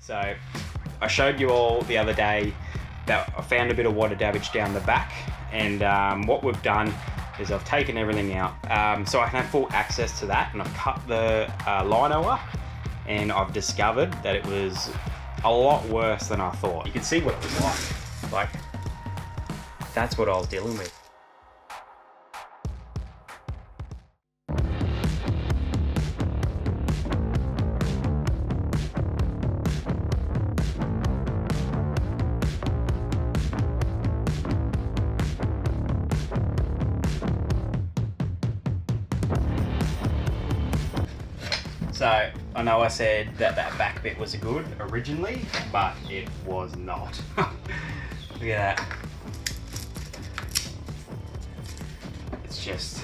So I showed you all the other day that I found a bit of water damage down the back, and what we've done is I've taken everything out so I can have full access to that, and I've cut the lino up, and I've discovered that it was a lot worse than I thought. You can see what it was like that's what I was dealing with. So I know I said that back bit was good originally, but it was not. Look at that. It's just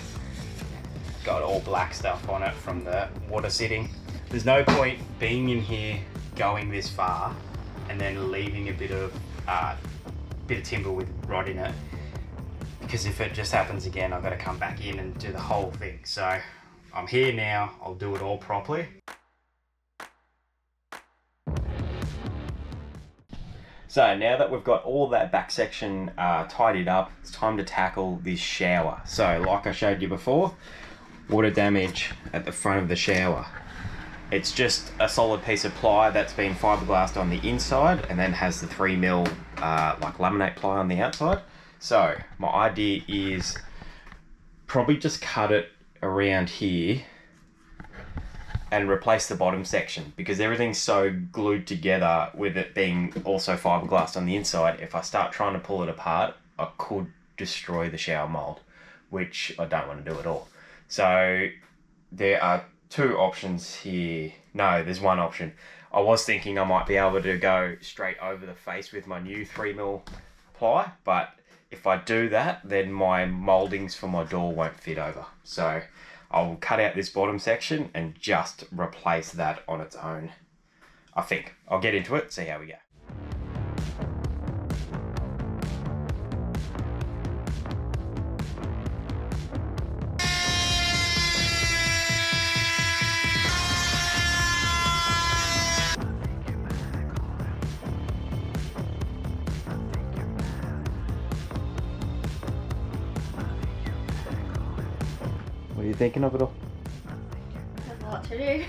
got all black stuff on it from the water sitting. There's no point being in here going this far and then leaving a bit of timber with rot in it, because if it just happens again, I've got to come back in and do the whole thing. So I'm here now, I'll do it all properly. So now that we've got all that back section tidied up, it's time to tackle this shower. So like I showed you before, water damage at the front of the shower. It's just a solid piece of ply that's been fiberglassed on the inside and then has the 3mm like laminate ply on the outside. So my idea is probably just cut it around here and replace the bottom section, because everything's so glued together with it being also fiberglassed on the inside. If I start trying to pull it apart, I could destroy the shower mold, which I don't want to do at all. So there are two options here. No, there's one option. I was thinking I might be able to go straight over the face with my new 3mm ply, but if I do that, then my moldings for my door won't fit over. So I'll cut out this bottom section and just replace that on its own. I think. I'll get into it, see how we go. What are you thinking of it all? There's a lot to do.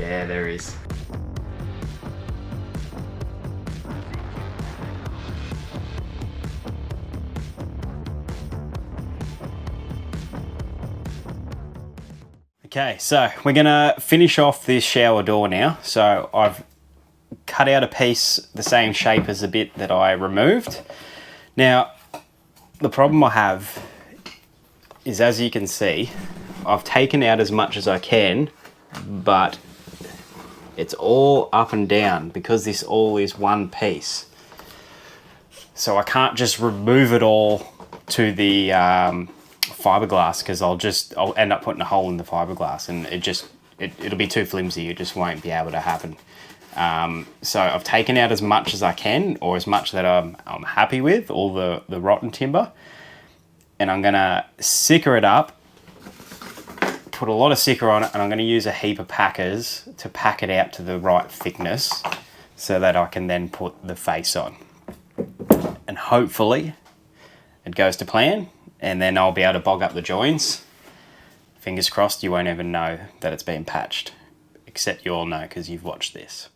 Yeah, there is. Okay, so we're gonna finish off this shower door now. So I've cut out a piece the same shape as the bit that I removed. Now, the problem I have is, as you can see, I've taken out as much as I can, but it's all up and down because this all is one piece. So I can't just remove it all to the fiberglass, because I'll end up putting a hole in the fiberglass, and it'll be too flimsy. It just won't be able to happen. So I've taken out as much as I can, or as much that I'm happy with, all the rotten timber. And I'm gonna sicker it up, put a lot of sicker on it, and I'm gonna use a heap of packers to pack it out to the right thickness so that I can then put the face on. And hopefully it goes to plan, and then I'll be able to bog up the joints. Fingers crossed you won't even know that it's been patched, except you all know because you've watched this.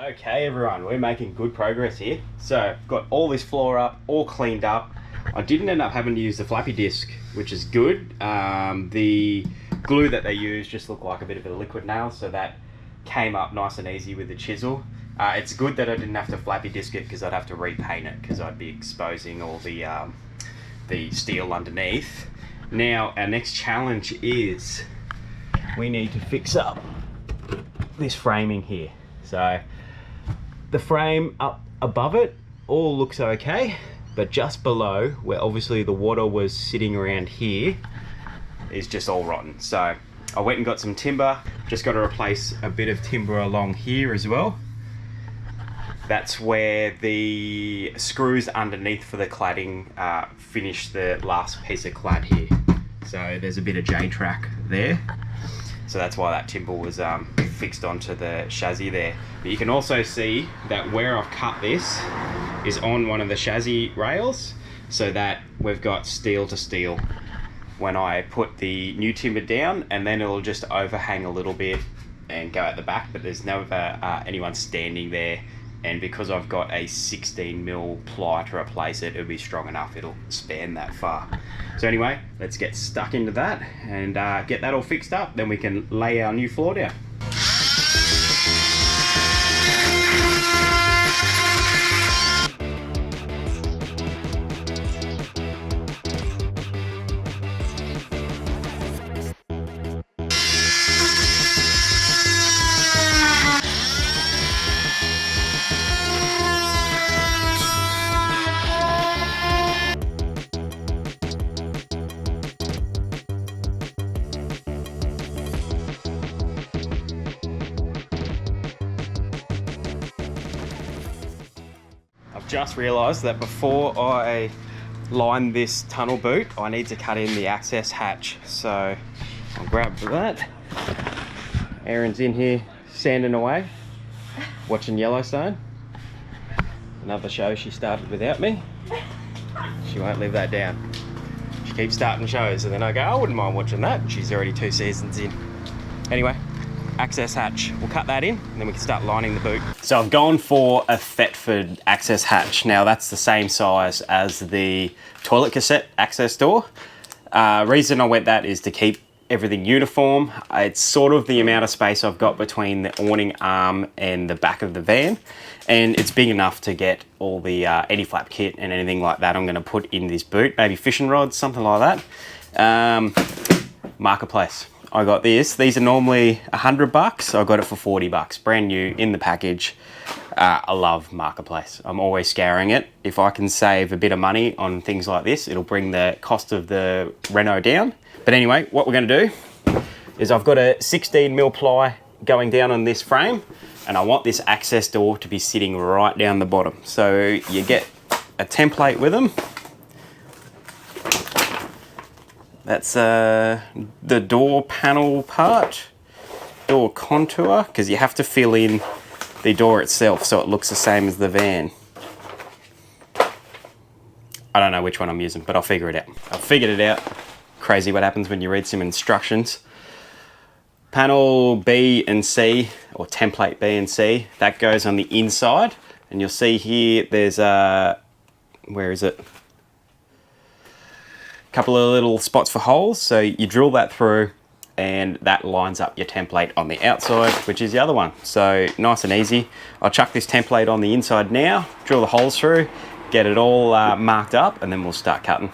Okay everyone, we're making good progress here. So I've got all this floor up, all cleaned up. I didn't end up having to use the flappy disc, which is good. The glue that they used just looked like a bit of a liquid nail, so that came up nice and easy with the chisel. It's good that I didn't have to flappy disc it, because I'd have to repaint it, because I'd be exposing all the steel underneath. Now our next challenge is we need to fix up this framing here. So the frame up above it all looks okay. but just below where obviously the water was sitting around here is just all rotten. So I went and got some timber, just got to replace a bit of timber along here as well. That's where the screws underneath for the cladding finish the last piece of clad here. So there's a bit of J-track there. So that's why that timber was fixed onto the chassis there. But you can also see that where I've cut this is on one of the chassis rails, so that we've got steel to steel when I put the new timber down, and then it'll just overhang a little bit and go at the back, but there's never anyone standing there. And because I've got a 16mm ply to replace it, it'll be strong enough, it'll span that far. So anyway, let's get stuck into that and get that all fixed up, then we can lay our new floor down. Just realised that before I line this tunnel boot, I need to cut in the access hatch. So I'll grab that. Erin's in here sanding away, watching Yellowstone. Another show she started without me. She won't leave that down. She keeps starting shows and then I go, I wouldn't mind watching that. And she's already 2 seasons in. Anyway, access hatch. We'll cut that in and then we can start lining the boot. So I've gone for a Thetford access hatch. Now that's the same size as the toilet cassette access door. Reason I went that is to keep everything uniform. It's sort of the amount of space I've got between the awning arm and the back of the van. And it's big enough to get all the anti-flap kit and anything like that I'm gonna put in this boot. Maybe fishing rods, something like that. Marketplace. I got this. These are normally $100. I got it for $40, brand new in the package. I love Marketplace. I'm always scouring it. If I can save a bit of money on things like this, it'll bring the cost of the reno down. But anyway, what we're going to do is I've got a 16mm ply going down on this frame, and I want this access door to be sitting right down the bottom. So you get a template with them. That's the door panel part, door contour, because you have to fill in the door itself so it looks the same as the van. I don't know which one I'm using, but I'll figure it out. I've figured it out. Crazy what happens when you read some instructions. Panel B and C, or template B and C, that goes on the inside. And you'll see here there's a, where is it? Couple of little spots for holes, so you drill that through and that lines up your template on the outside, which is the other one. So nice and easy. I'll chuck this template on the inside now, drill the holes through, get it all marked up, and then we'll start cutting.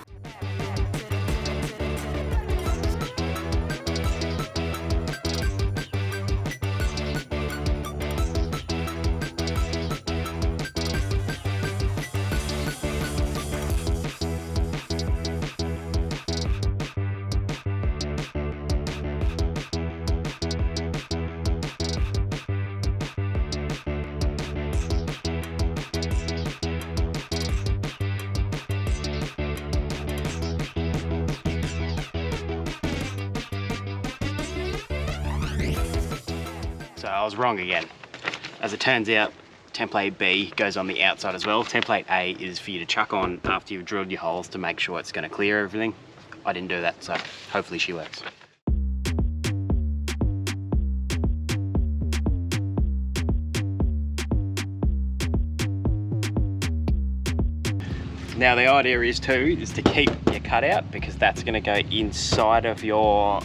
So I was wrong again. As it turns out, template B goes on the outside as well. Template A is for you to chuck on after you've drilled your holes to make sure it's going to clear everything. I didn't do that, so hopefully she works. Now the idea is to keep your cutout, because that's going to go inside of your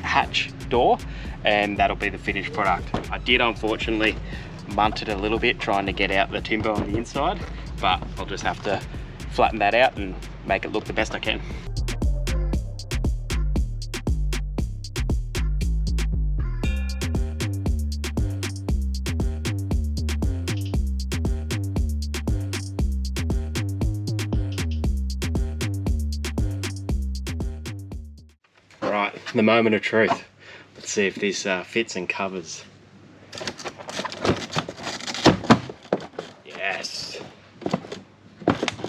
hatch door, and that'll be the finished product. I did unfortunately munt it a little bit trying to get out the timber on the inside, but I'll just have to flatten that out and make it look the best I can. right, the moment of truth. Let's see if this fits and covers. Yes.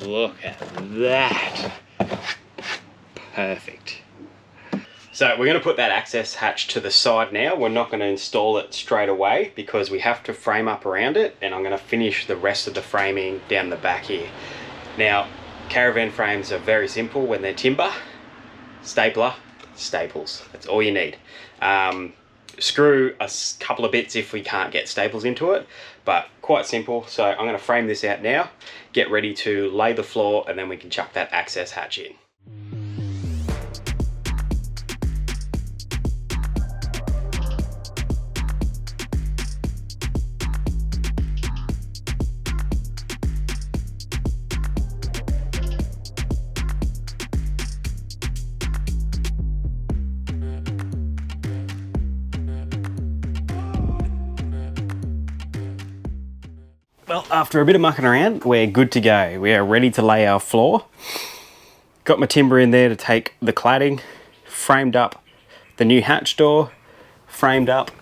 Look at that. Perfect. So we're going to put that access hatch to the side now. We're not going to install it straight away because we have to frame up around it, and I'm going to finish the rest of the framing down the back here. Now, caravan frames are very simple when they're timber. Stapler, staples, that's all you need. Screw a couple of bits if we can't get staples into it, but quite simple. So I'm going to frame this out now, get ready to lay the floor, and then we can chuck that access hatch in. Well, after a bit of mucking around, we're good to go. We are ready to lay our floor. Got my timber in there to take the cladding, framed up the new hatch door, framed up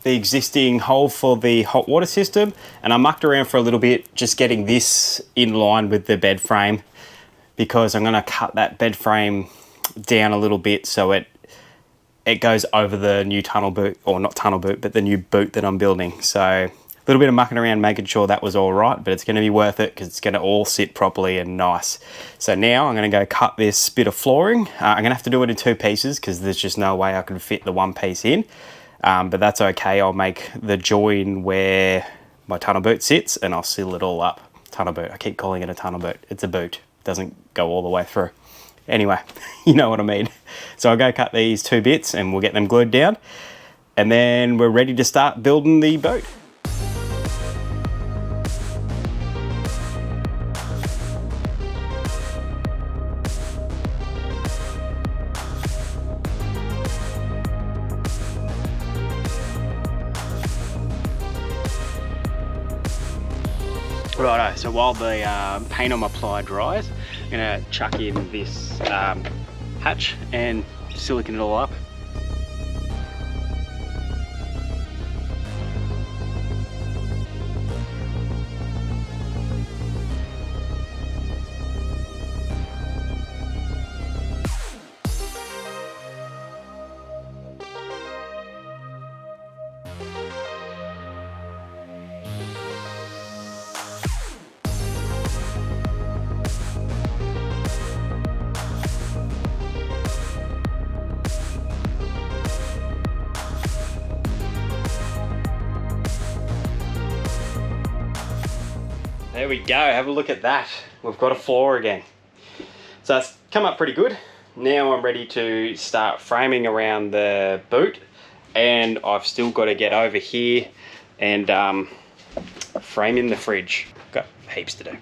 the existing hole for the hot water system, and I mucked around for a little bit just getting this in line with the bed frame, because I'm going to cut that bed frame down a little bit so it goes over the new tunnel boot, or not tunnel boot, but the new boot that I'm building. So a little bit of mucking around making sure that was all right, but it's going to be worth it because it's going to all sit properly and nice. So now I'm going to go cut this bit of flooring. I'm going to have to do it in two pieces because there's just no way I can fit the one piece in, but that's okay. I'll make the join where my tunnel boot sits and I'll seal it all up. Tunnel boot, I keep calling it a tunnel boot. It's a boot, it doesn't go all the way through. Anyway, you know what I mean. So I'll go cut these two bits and we'll get them glued down, and then we're ready to start building the boat. Righto, so while the paint on my ply dries, I'm going to chuck in this hatch and silicone it all up. There we go, have a look at that. We've got a floor again. So it's come up pretty good. Now I'm ready to start framing around the boot, and I've still got to get over here and frame in the fridge. Got heaps to do.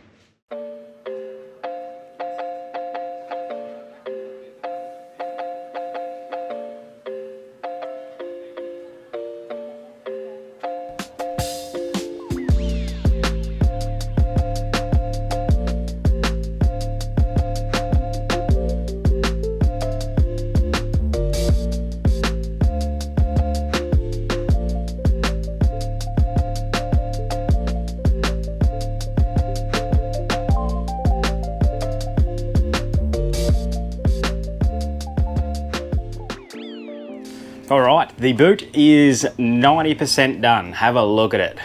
All right, the boot is 90% done. Have a look at it.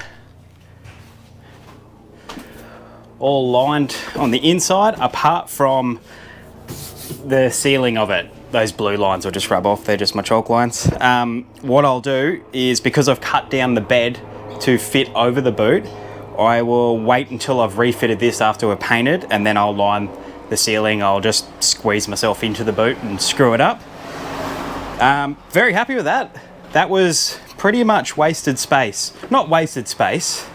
All lined on the inside, apart from the ceiling of it. Those blue lines will just rub off, they're just my chalk lines. What I'll do is, because I've cut down the bed to fit over the boot, I will wait until I've refitted this after we're painted, and then I'll line the ceiling. I'll just squeeze myself into the boot and screw it up. Very happy with that. That was pretty much wasted space. Not wasted space.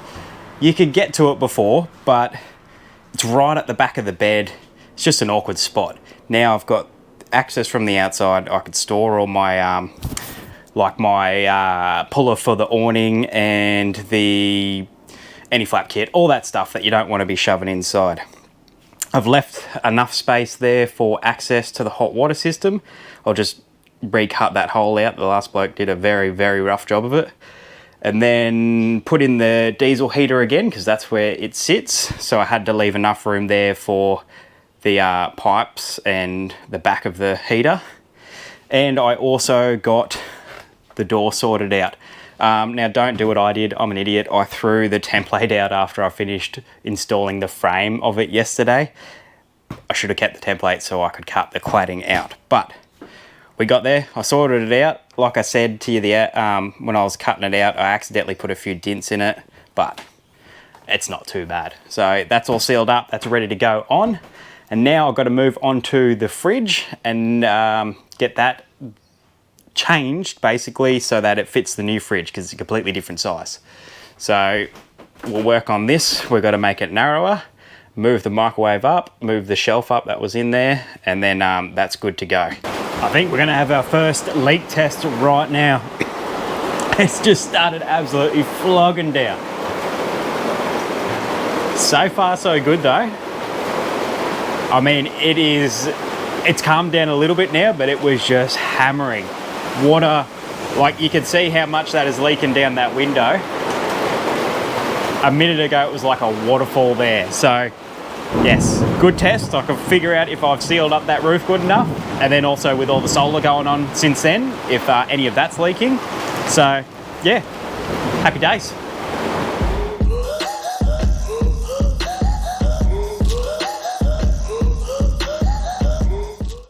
You could get to it before, but it's right at the back of the bed. It's just an awkward spot. Now I've got access from the outside. I could store all my, like my puller for the awning and the anti-flap kit, all that stuff that you don't want to be shoving inside. I've left enough space there for access to the hot water system. I'll just recut that hole out. The last bloke did a very, very rough job of it. And then put in the diesel heater again, because that's where it sits. So I had to leave enough room there for the pipes and the back of the heater. And I also got the door sorted out. Now don't do what I did, I'm an idiot. I threw the template out after I finished installing the frame of it yesterday. I should have kept the template so I could cut the cladding out, but we got there, I sorted it out. Like I said to you when I was cutting it out, I accidentally put a few dents in it, but it's not too bad. So that's all sealed up, that's ready to go on. And now I've got to move on to the fridge and get that changed basically so that it fits the new fridge, because it's a completely different size. So we'll work on this. We've got to make it narrower, move the microwave up, move the shelf up that was in there, and then that's good to go. I think we're going to have our first leak test right now. It's just started absolutely flogging down. So far so good though. I mean, it's calmed down a little bit now, but it was just hammering. Water, like you can see how much that is leaking down that window. A minute ago it was like a waterfall there. So yes, good test. I can figure out if I've sealed up that roof good enough, and then also with all the solar going on since then, if any of that's leaking. So yeah, happy days.